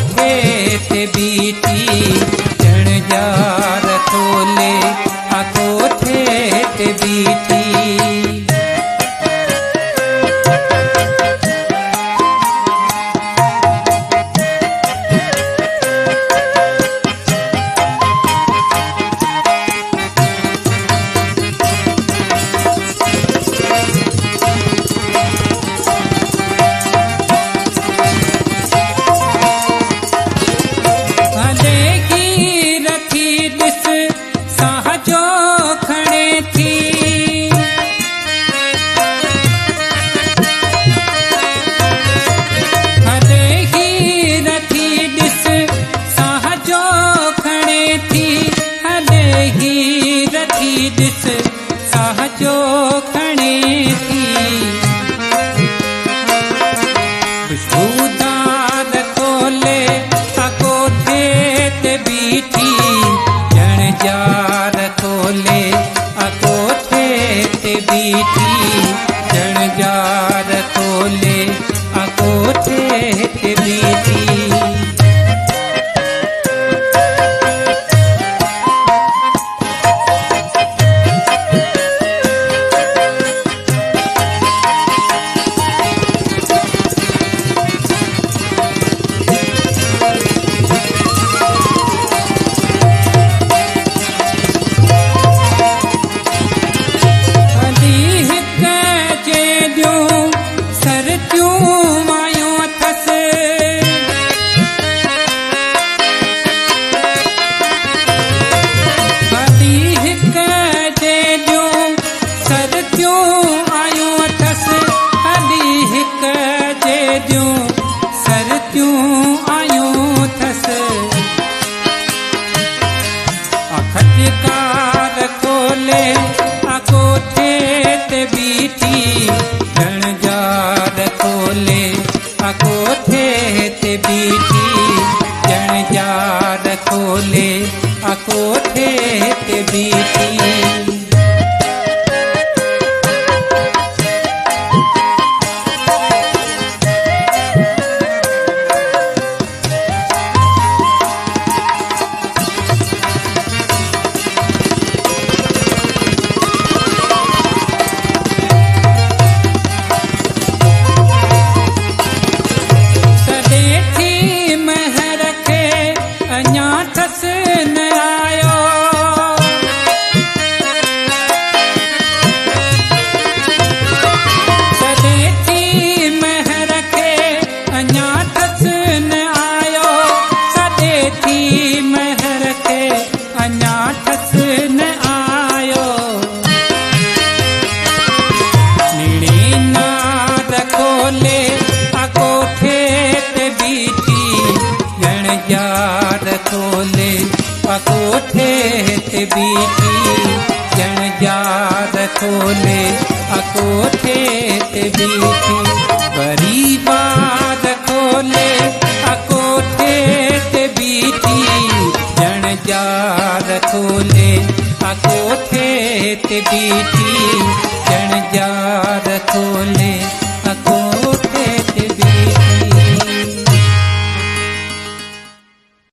कोठे ते बीठी जण जार खोले आ कोठे ते बीठी। दिस साहजो खणे थी खुशबूदार खोले आ कोठे ते बीठी जण जार खोले आ कोठे ते बीठी जण जार खोले आ कोठे ते बीठी। खटकार खोले आ कोठे ते बीठी जण जार खोले आ कोठे ते बीठी जण जार खोले आ कोठे ते बीठी। खोले आ कोठे ते बीठी जण जार खोले आ कोठे ते बीठी वरी बार खोले आ कोठे ते बीठी जण जार खोले आ कोठे ते बीठी जण जार खोले।